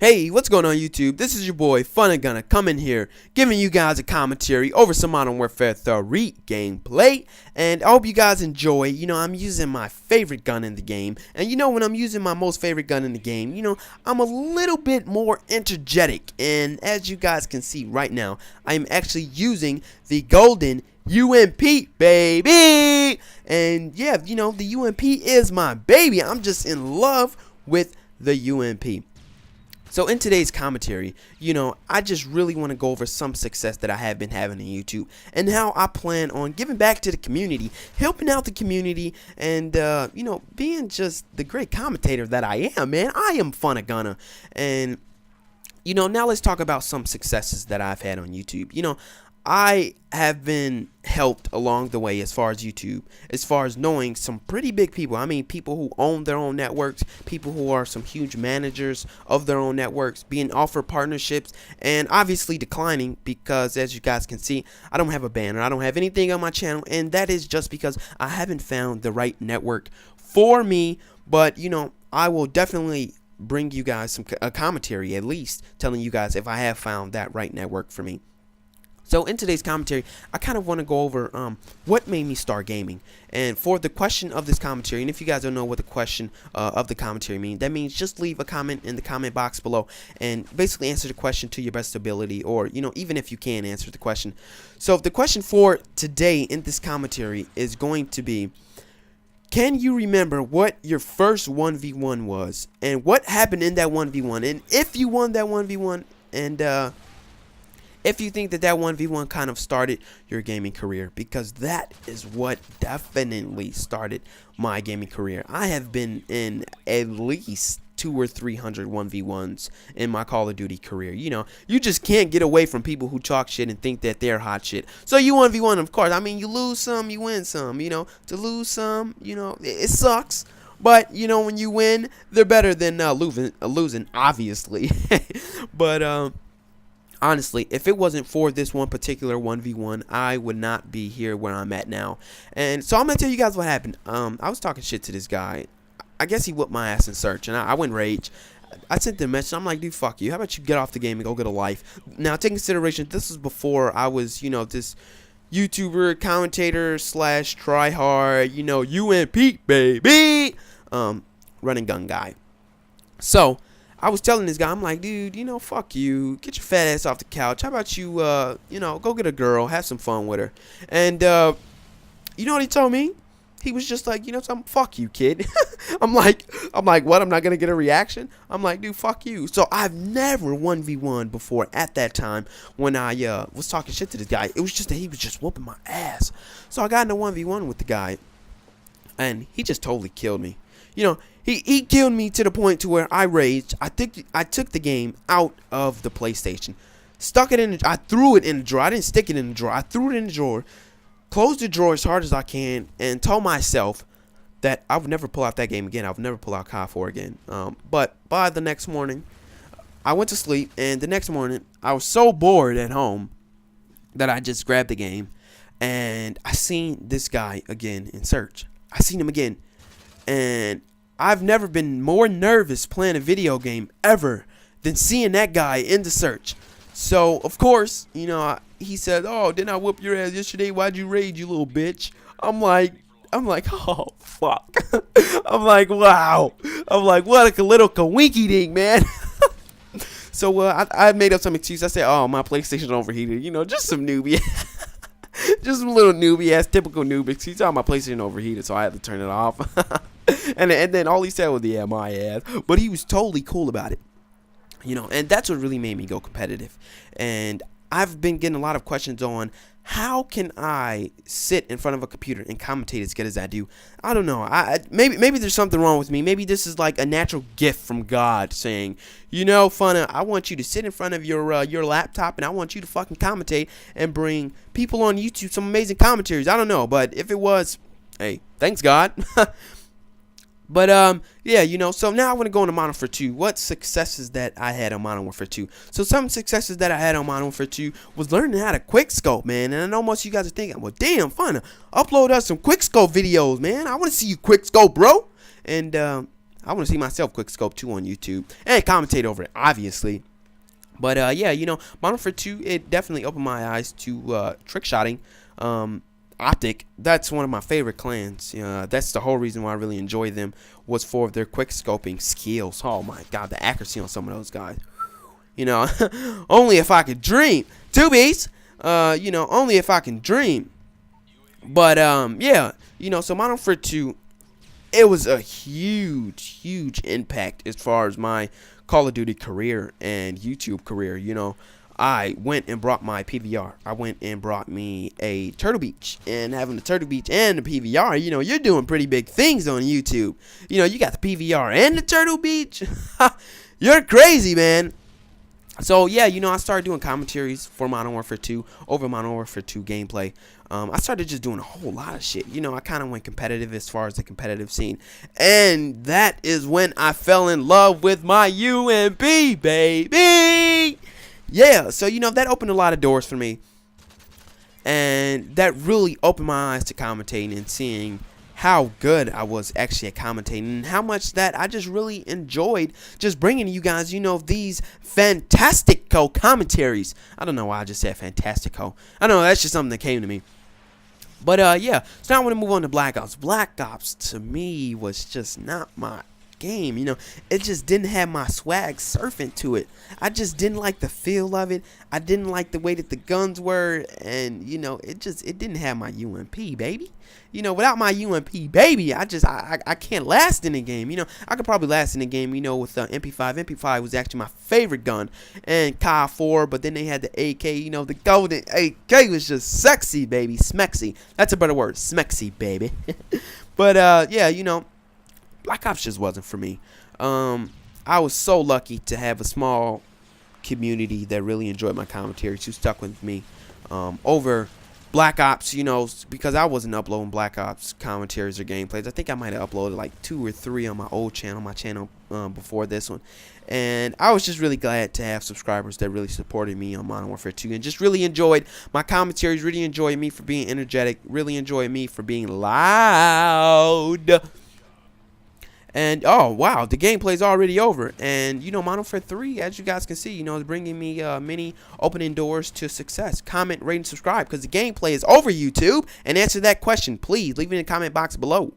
Hey, what's going on YouTube? This is your boy FunnaGunna coming here, giving you guys a commentary over some Modern Warfare 3 gameplay, and I hope you guys enjoy. I'm using my favorite gun in the game, and when I'm using my most favorite gun in the game, I'm a little bit more energetic, and as you guys can see right now, I am actually using the golden UMP, baby! And yeah, the UMP is my baby. I'm just in love with the UMP. So in today's commentary, I just really want to go over some success that I have been having on YouTube and how I plan on giving back to the community, helping out the community, and, being just the great commentator that I am, man. I am FunnaGunna. And, now let's talk about some successes that I've had on YouTube. I have been helped along the way as far as YouTube, as far as knowing some pretty big people. I mean, people who own their own networks, people who are some huge managers of their own networks, being offered partnerships, and obviously declining because, as you guys can see, I don't have a banner, I don't have anything on my channel, and that is just because I haven't found the right network for me. But, I will definitely bring you guys a commentary, at least telling you guys if I have found that right network for me. So in today's commentary, I kind of want to go over what made me start gaming. And for the question of this commentary, and if you guys don't know what the question of the commentary means, that means just leave a comment in the comment box below and basically answer the question to your best ability, or, even if you can answer the question. So the question for today in this commentary is going to be, can you remember what your first 1v1 was and what happened in that 1v1? And if you won that 1v1, and if you think that 1v1 kind of started your gaming career, because that is what definitely started my gaming career. I have been in at least 200 or 300 1v1s in my Call of Duty career. You just can't get away from people who talk shit and think that they're hot shit. So you 1v1, of course. I mean, you lose some, you win some. To lose some, it sucks. But, when you win, they're better than losing, obviously. But, honestly, if it wasn't for this one particular 1v1, I would not be here where I'm at now. And so I'm going to tell you guys what happened. I was talking shit to this guy. I guess he whooped my ass in search, and I went rage. I sent him a message. I'm like, dude, fuck you. How about you get off the game and go get a life? Now, take consideration, this was before I was, this YouTuber, commentator, / tryhard, UMP, baby, running gun guy. So I was telling this guy, I'm like, dude, fuck you. Get your fat ass off the couch. How about you, go get a girl, have some fun with her. And, you know what he told me? He was just like, something, fuck you, kid. I'm like, what? I'm not going to get a reaction? I'm like, dude, fuck you. So I've never 1v1 before at that time when I was talking shit to this guy. It was just that he was just whooping my ass. So I got in a 1v1 with the guy, and he just totally killed me. He killed me to the point to where I raged. I took the game out of the PlayStation, stuck it in. I threw it in the drawer. I didn't stick it in the drawer. I threw it in the drawer, closed the drawer as hard as I can, and told myself that I would never pull out that game again. I would never pull out COD 4 again. But by the next morning, I went to sleep, and the next morning I was so bored at home that I just grabbed the game, and I seen this guy again in search. I seen him again, and I've never been more nervous playing a video game ever than seeing that guy in the search. So, of course, he said, oh, didn't I whoop your ass yesterday? Why'd you rage, you little bitch? I'm like, oh, fuck. I'm like, wow. I'm like, what a little kawinky dink, man. So, I made up some excuse. I said, oh, my PlayStation overheated. Just some newbie. Just some little newbie-ass, typical noob excuse. Oh, my PlayStation overheated, so I had to turn it off. And then all he said was, yeah, my ass. But he was totally cool about it. And that's what really made me go competitive. And I've been getting a lot of questions on how can I sit in front of a computer and commentate as good as I do. I don't know. Maybe there's something wrong with me. Maybe this is like a natural gift from God saying, Funna, I want you to sit in front of your laptop and I want you to fucking commentate and bring people on YouTube some amazing commentaries. I don't know. But if it was, hey, thanks God. But, yeah, so now I want to go into Modern Warfare 2. What successes that I had on Modern Warfare 2? So some successes that I had on Modern Warfare 2 was learning how to quickscope, man. And I know most of you guys are thinking, well, damn, Funna, upload us some quickscope videos, man. I want to see you quickscope, bro. And, I want to see myself quick scope too on YouTube and commentate over it, obviously. But yeah, you know, Modern Warfare 2, it definitely opened my eyes to trick shotting. Optic, that's one of my favorite clans. That's the whole reason why I really enjoy them, was for their quick scoping skills. Oh my god, the accuracy on some of those guys. You know, only if I could dream. Two beats. You know, only if I can dream. But yeah, you know, so Modern Warfare 2, it was a huge impact as far as my Call of Duty career and YouTube career. You know, I went and brought my PVR. I went and brought me a Turtle Beach. And having the Turtle Beach and the PVR, you know, you're doing pretty big things on YouTube. You know, you got the PVR and the Turtle Beach. You're crazy, man. So, yeah, you know, I started doing commentaries for Modern Warfare 2 over Modern Warfare 2 gameplay. I started just doing a whole lot of shit. You know, I kind of went competitive as far as the competitive scene. And that is when I fell in love with my UMP, baby. Yeah, so, you know, that opened a lot of doors for me. And that really opened my eyes to commentating and seeing how good I was actually at commentating, and how much that I just really enjoyed just bringing you guys, you know, these fantastico commentaries. I don't know why I just said fantastico. I don't know, that's just something that came to me. But yeah, so now I want to move on to Black Ops. Black Ops to me was just not my game. You know, it just didn't have my swag surfing to it. I just didn't like the feel of it. I didn't like the way that the guns were, and you know, it didn't have my UMP, baby. You know, without my UMP, baby, I can't last in the game. You know, I could probably last in the game, you know, with MP5. MP5 was actually my favorite gun, and Kai 4, but then they had the AK, you know, the golden AK was just sexy, baby, smexy. That's a better word, smexy, baby. But yeah, you know, Black Ops just wasn't for me. I was so lucky to have a small community that really enjoyed my commentaries, who stuck with me over Black Ops, you know, because I wasn't uploading Black Ops commentaries or gameplays. I think I might have uploaded like 2 or 3 on my old channel, before this one. And I was just really glad to have subscribers that really supported me on Modern Warfare 2 and just really enjoyed my commentaries, really enjoyed me for being energetic, really enjoyed me for being loud. And oh wow, the gameplay's already over. And you know, Modern Warfare 3, as you guys can see, you know, is bringing me many opening doors to success. Comment, rate, and subscribe, because the gameplay is over, YouTube. And answer that question, please. Leave it in the comment box below.